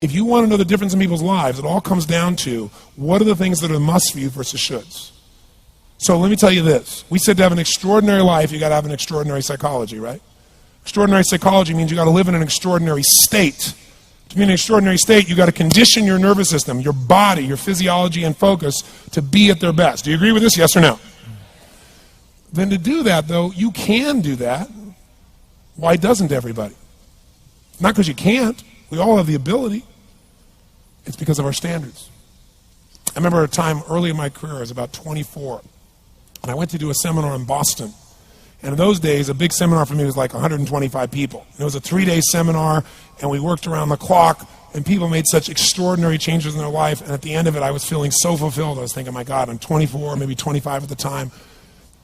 If you want to know the difference in people's lives, it all comes down to what are the things that are must for you versus shoulds. So let me tell you this. We said to have an extraordinary life, you got to have an extraordinary psychology, right? Extraordinary psychology means you got to live in an extraordinary state. To be in an extraordinary state, you got to condition your nervous system, your body, your physiology and focus to be at their best. Do you agree with this? Yes or no? Then to do that, though, you can do that. Why doesn't everybody? Not because you can't. We all have the ability. It's because of our standards. I remember a time early in my career, I was about 24, and I went to do a seminar in Boston. And in those days, a big seminar for me was like 125 people. And it was a 3-day seminar, and we worked around the clock, and people made such extraordinary changes in their life. And at the end of it, I was feeling so fulfilled. I was thinking, my God, I'm 24, maybe 25 at the time.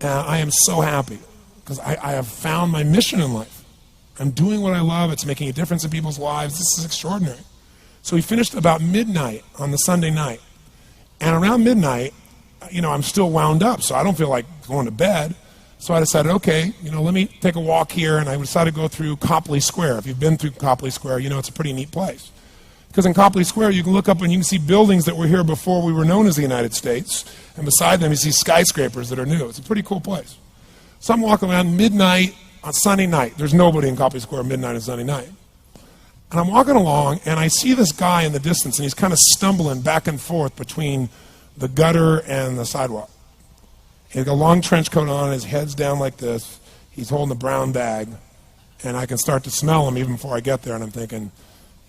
And I am so happy because I have found my mission in life. I'm doing what I love. It's making a difference in people's lives. This is extraordinary. So we finished about midnight on the Sunday night. And around midnight, I'm still wound up, so I don't feel like going to bed. So I decided, okay, let me take a walk here, and I decided to go through Copley Square. If you've been through Copley Square, it's a pretty neat place. Because in Copley Square, you can look up and you can see buildings that were here before we were known as the United States, and beside them you see skyscrapers that are new. It's a pretty cool place. So I'm walking around midnight on Sunday night. There's nobody in Copley Square midnight on Sunday night. And I'm walking along, and I see this guy in the distance, and he's kind of stumbling back and forth between the gutter and the sidewalk. He's got a long trench coat on, his head's down like this. He's holding a brown bag, and I can start to smell him even before I get there, and I'm thinking,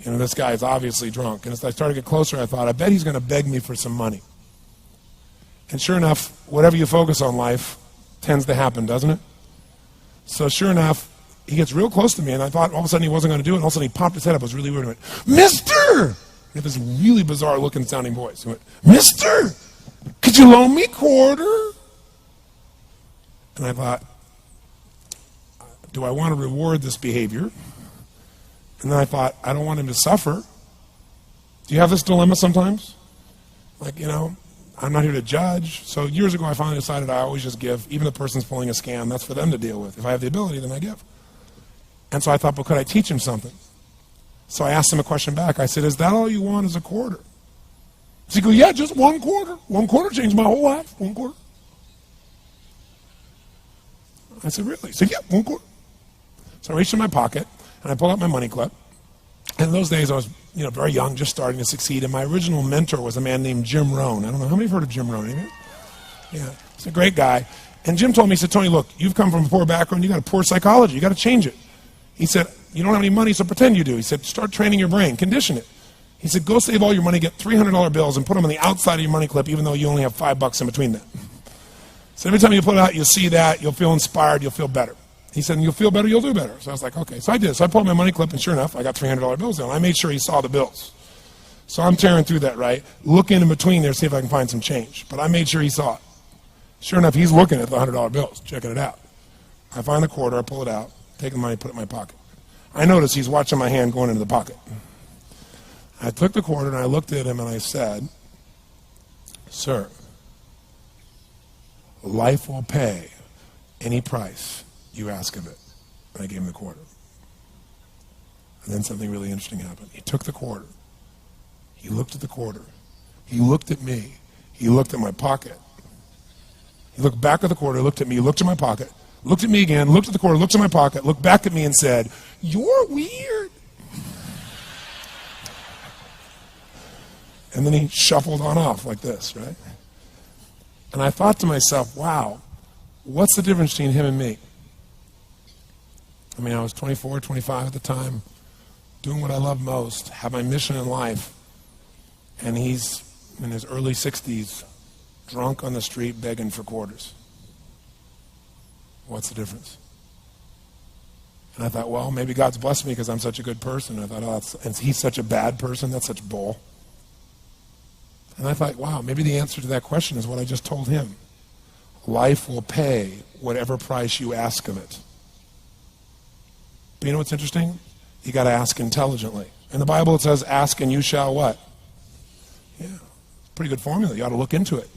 this guy is obviously drunk. And as I started to get closer, I thought, I bet he's going to beg me for some money. And sure enough, whatever you focus on life tends to happen, doesn't it? So sure enough, he gets real close to me, and I thought all of a sudden he wasn't going to do it, and all of a sudden he popped his head up. It was really weird. He went, "Mister!" He had this really bizarre looking sounding voice. He went, "Mister, could you loan me a quarter?" And I thought, do I want to reward this behavior? And then I thought, I don't want him to suffer. Do you have this dilemma sometimes? Like, I'm not here to judge. So years ago I finally decided I always just give. Even if the person's pulling a scam, that's for them to deal with. If I have the ability, then I give. And so I thought, could I teach him something? So I asked him a question back. I said, is that all you want is a quarter? So he goes, yeah, just 1 quarter. 1 quarter changed my whole life. 1 quarter. I said, really? He said, yeah, 1 quarter. So I reached in my pocket, and I pulled out my money clip. And in those days, I was very young, just starting to succeed. And my original mentor was a man named Jim Rohn. I don't know, how many have heard of Jim Rohn? Anybody? Yeah, he's a great guy. And Jim told me, he said, Tony, look, you've come from a poor background. You got a poor psychology. You got to change it. He said, you don't have any money, so pretend you do. He said, start training your brain, condition it. He said, go save all your money, get $300 bills, and put them on the outside of your money clip, even though you only have $5 in between them. So every time you pull it out, you'll see that, you'll feel inspired, you'll feel better. He said, and you'll feel better, you'll do better. So I was like, okay. So I did. So I pulled my money clip, and sure enough, I got $300 bills down. I made sure he saw the bills. So I'm tearing through that, right? Looking in between there, see if I can find some change. But I made sure he saw it. Sure enough, he's looking at the $100 bills, checking it out. I find the quarter, I pull it out, take the money, put it in my pocket. I noticed he's watching my hand going into the pocket. I took the quarter and I looked at him and I said, sir, life will pay any price you ask of it. And I gave him the quarter. And then something really interesting happened. He took the quarter. He looked at the quarter. He looked at me. He looked at my pocket. He looked back at the quarter, looked at me, looked at my pocket, looked at me again, looked at the quarter, looked at my pocket, looked back at me and said, you're weird. And then he shuffled on off like this, right? And I thought to myself, wow, what's the difference between him and me? I mean, I was 24, 25 at the time, doing what I love most, have my mission in life, and he's in his early 60s, drunk on the street begging for quarters. What's the difference? And I thought, well, maybe God's blessed me because I'm such a good person. I thought, oh, and he's such a bad person. That's such bull. And I thought, wow, maybe the answer to that question is what I just told him. Life will pay whatever price you ask of it. But you know what's interesting? You got to ask intelligently. In the Bible it says, ask and you shall what? Yeah, pretty good formula. You ought to look into it.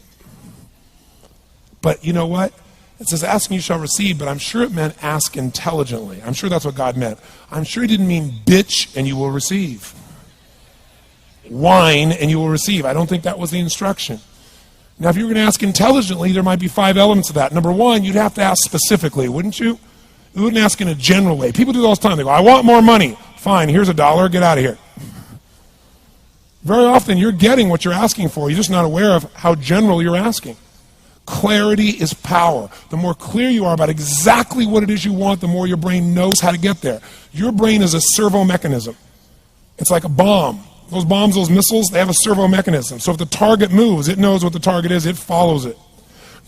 But you know what? It says, ask and you shall receive, but I'm sure it meant ask intelligently. I'm sure that's what God meant. I'm sure he didn't mean bitch and you will receive. Whine and you will receive. I don't think that was the instruction. Now, if you were going to ask intelligently, there might be 5 elements of that. Number one, you'd have to ask specifically, wouldn't you? You wouldn't ask in a general way. People do it all the time. They go, I want more money. Fine, here's $1. Get out of here. Very often, you're getting what you're asking for. You're just not aware of how general you're asking. Clarity is power. The more clear you are about exactly what it is you want, the more your brain knows how to get there. Your brain is a servo mechanism. It's like a bomb. Those bombs, those missiles, they have a servo mechanism. So if the target moves, it knows what the target is, it follows it.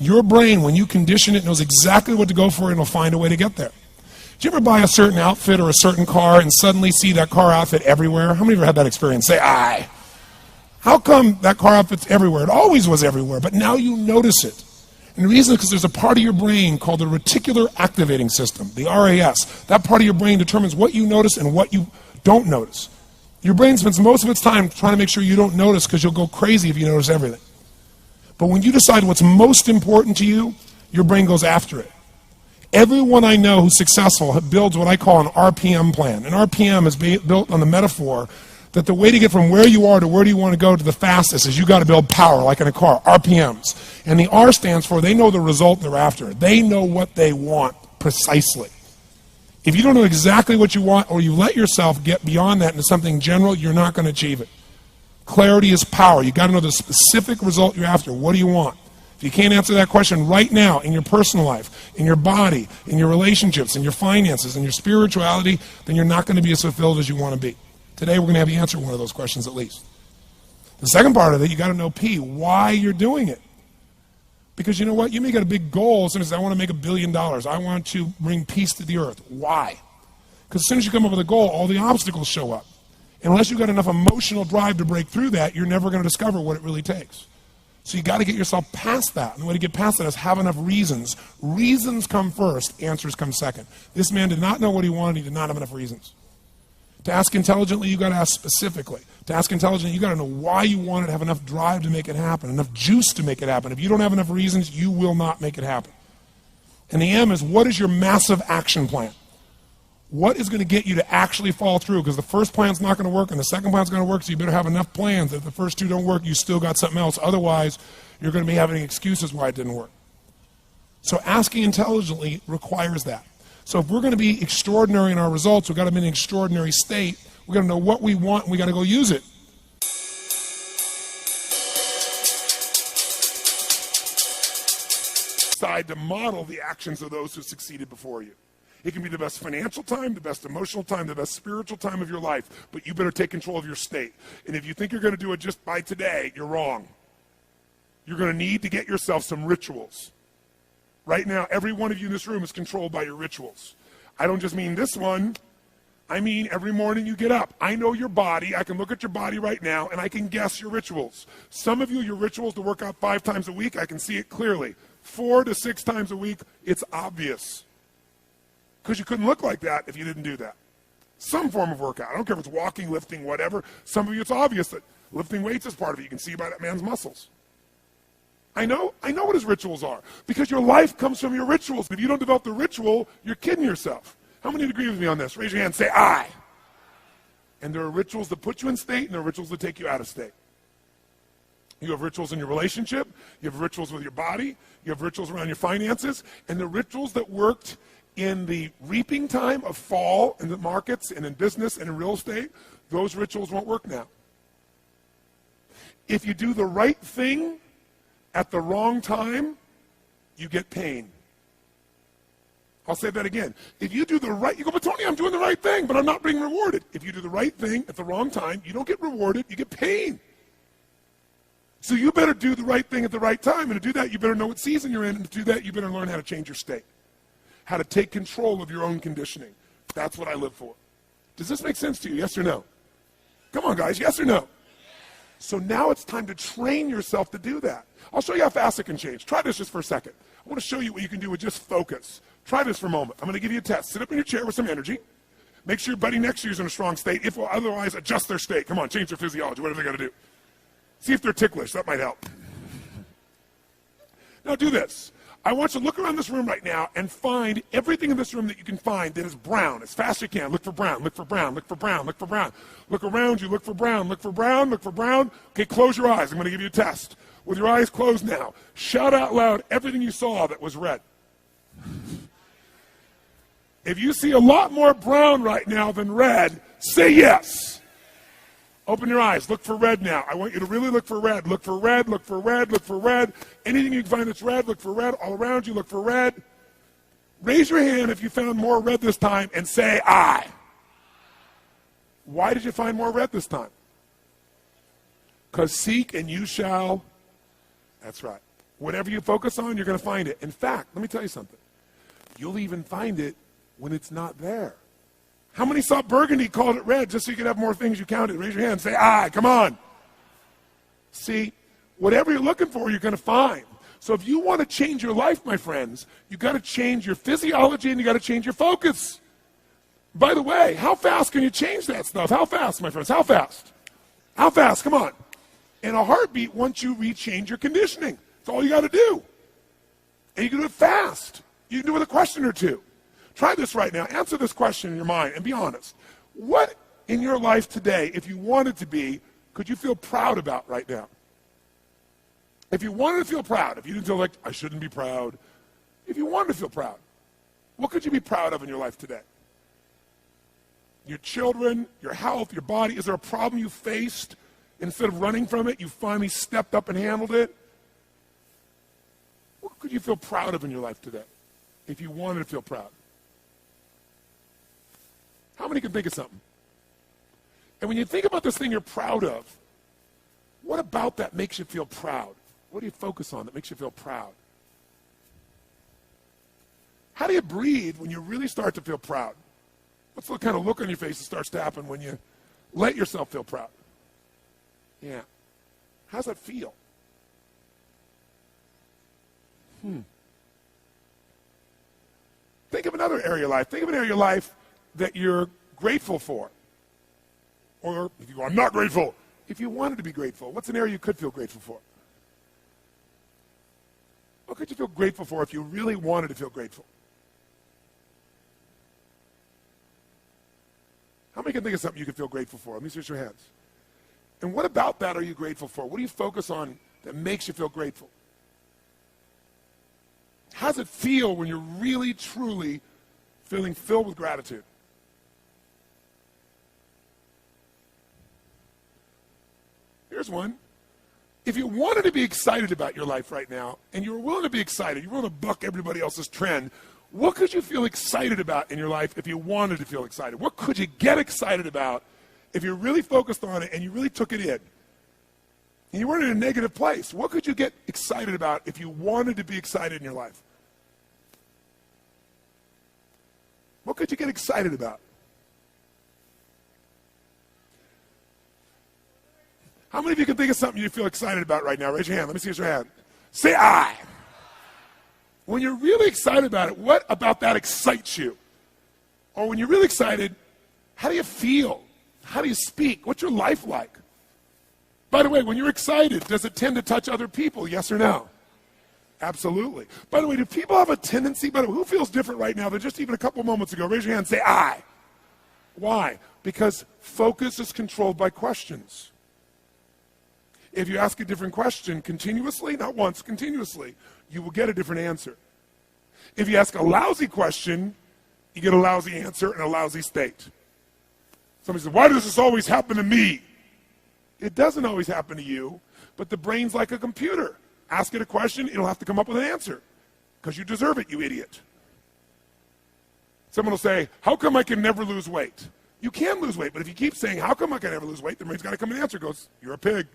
Your brain, when you condition it, knows exactly what to go for and it'll find a way to get there. Did you ever buy a certain outfit or a certain car and suddenly see that car outfit everywhere? How many of you have had that experience? Say, aye. How come that car outfit's everywhere? It always was everywhere, but now you notice it. And the reason is because there's a part of your brain called the reticular activating system, the RAS. That part of your brain determines what you notice and what you don't notice. Your brain spends most of its time trying to make sure you don't notice because you'll go crazy if you notice everything. But when you decide what's most important to you, your brain goes after it. Everyone I know who's successful builds what I call an RPM plan. An RPM is built on the metaphor that the way to get from where you are to where do you want to go to the fastest is you got to build power, like in a car, RPMs. And the R stands for they know the result they're after. They know what they want precisely. If you don't know exactly what you want or you let yourself get beyond that into something general, you're not going to achieve it. Clarity is power. You got to know the specific result you're after. What do you want? If you can't answer that question right now in your personal life, in your body, in your relationships, in your finances, in your spirituality, then you're not going to be as fulfilled as you want to be. Today we're going to have you answer one of those questions at least. The second part of it, you got to know P, why you're doing it. Because you know what? You may get a big goal as soon as I want to make $1 billion. I want to bring peace to the earth. Why? Because as soon as you come up with a goal, all the obstacles show up. Unless you've got enough emotional drive to break through that, you're never going to discover what it really takes. So you got to get yourself past that. And the way to get past that is have enough reasons. Reasons come first, answers come second. This man did not know what he wanted, he did not have enough reasons. To ask intelligently, you got to ask specifically. To ask intelligently, you got to know why you want it, have enough drive to make it happen, enough juice to make it happen. If you don't have enough reasons, you will not make it happen. And the M is, what is your massive action plan? What is going to get you to actually fall through? Because the first plan's not going to work and the second plan's going to work, so you better have enough plans that if the first two don't work, you still got something else. Otherwise, you're going to be having excuses why it didn't work. So asking intelligently requires that. So if we're going to be extraordinary in our results, we've got to be in an extraordinary state. We've got to know what we want and we've got to go use it. Decide to model the actions of those who succeeded before you. It can be the best financial time, the best emotional time, the best spiritual time of your life, but you better take control of your state. And if you think you're going to do it just by today, you're wrong. You're going to need to get yourself some rituals. Right now, every one of you in this room is controlled by your rituals. I don't just mean this one. I mean every morning you get up. I know your body. I can look at your body right now, and I can guess your rituals. Some of you, your rituals to work out 5 times a week, I can see it clearly. 4 to 6 times a week, it's obvious. Because you couldn't look like that if you didn't do that. Some form of workout. I don't care if it's walking, lifting, whatever. Some of you, it's obvious that lifting weights is part of it. You can see by that man's muscles. I know what his rituals are. Because your life comes from your rituals. If you don't develop the ritual, you're kidding yourself. How many agree with me on this? Raise your hand, say I. And there are rituals that put you in state, and there are rituals that take you out of state. You have rituals in your relationship. You have rituals with your body. You have rituals around your finances. And the rituals that worked in the reaping time of fall in the markets and in business and in real estate, those rituals won't work now. If you do the right thing at the wrong time, you get pain. I'll say that again. If you do the right, you go, but Tony, I'm doing the right thing, but I'm not being rewarded. If you do the right thing at the wrong time, you don't get rewarded, you get pain. So you better do the right thing at the right time, and to do that, you better know what season you're in, and to do that, you better learn how to change your state, how to take control of your own conditioning. That's what I live for. Does this make sense to you, yes or no? Come on, guys, yes or no? So now it's time to train yourself to do that. I'll show you how fast it can change. Try this just for a second. I want to show you what you can do with just focus. Try this for a moment. I'm going to give you a test. Sit up in your chair with some energy. Make sure your buddy next to you is in a strong state. If otherwise, adjust their state. Come on, change their physiology, whatever they got to do. See if they're ticklish. That might help. Now do this. I want you to look around this room right now and find everything in this room that you can find that is brown as fast as you can. Look for brown, look for brown, look for brown, look for brown. Look around you, look for brown, look for brown, look for brown. Okay, close your eyes. I'm going to give you a test. With your eyes closed now, shout out loud everything you saw that was red. If you see a lot more brown right now than red, say yes. Open your eyes. Look for red now. I want you to really look for red. Look for red, look for red, look for red. Anything you can find that's red, look for red. All around you, look for red. Raise your hand if you found more red this time and say I. Why did you find more red this time? Because seek and you shall. That's right. Whatever you focus on, you're going to find it. In fact, let me tell you something. You'll even find it when it's not there. How many saw burgundy, called it red, just so you could have more things you counted? Raise your hand and say, I, come on. See, whatever you're looking for, you're going to find. So if you want to change your life, my friends, you've got to change your physiology and you've got to change your focus. By the way, how fast can you change that stuff? How fast, my friends? How fast? How fast? Come on. In a heartbeat, once you rechange your conditioning. That's all you got to do. And you can do it fast. You can do it with a question or two. Try this right now. Answer this question in your mind and be honest. What in your life today, if you wanted to be, could you feel proud about right now? If you wanted to feel proud, if you didn't feel like, I shouldn't be proud, if you wanted to feel proud, what could you be proud of in your life today? Your children, your health, your body. Is there a problem you faced? Instead of running from it, you finally stepped up and handled it? What could you feel proud of in your life today if you wanted to feel proud? How many can think of something? And when you think about this thing you're proud of, what about that makes you feel proud? What do you focus on that makes you feel proud? How do you breathe when you really start to feel proud? What's the kind of look on your face that starts to happen when you let yourself feel proud? Yeah. How's that feel? Think of another area of your life. Think of an area of your life that you're grateful for. Or if you go, I'm not grateful. If you wanted to be grateful, what's an area you could feel grateful for? What could you feel grateful for if you really wanted to feel grateful? How many can think of something you could feel grateful for? Let me see your hands. And what about that are you grateful for? What do you focus on that makes you feel grateful? How does it feel when you're really, truly feeling filled with gratitude? Here's one. If you wanted to be excited about your life right now, and you were willing to be excited, you were willing to buck everybody else's trend, what could you feel excited about in your life if you wanted to feel excited? What could you get excited about if you really focused on it and you really took it in? And you weren't in a negative place. What could you get excited about if you wanted to be excited in your life? What could you get excited about? How many of you can think of something you feel excited about right now? Raise your hand. Let me see your hand. Say I. When you're really excited about it, what about that excites you? Or when you're really excited, how do you feel? How do you speak? What's your life like? By the way, when you're excited, does it tend to touch other people? Yes or no? Absolutely. By the way, do people have a tendency, who feels different right now than just even a couple moments ago? Raise your hand and say I. Why? Because focus is controlled by questions. If you ask a different question continuously, not once, continuously, you will get a different answer. If you ask a lousy question, you get a lousy answer and a lousy state. Somebody says, why does this always happen to me? It doesn't always happen to you, but the brain's like a computer. Ask it a question, it'll have to come up with an answer because you deserve it, you idiot. Someone will say, how come I can never lose weight? You can lose weight, but if you keep saying, how come I can never lose weight, the brain's got to come with an answer. It goes, you're a pig.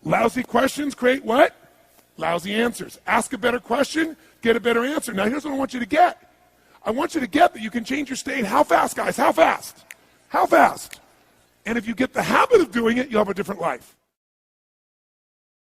Lousy questions create what? Lousy answers. Ask a better question, get a better answer. Now here's what I want you to get. I want you to get that you can change your state. How fast, guys? How fast? How fast? And if you get the habit of doing it, you'll have a different life.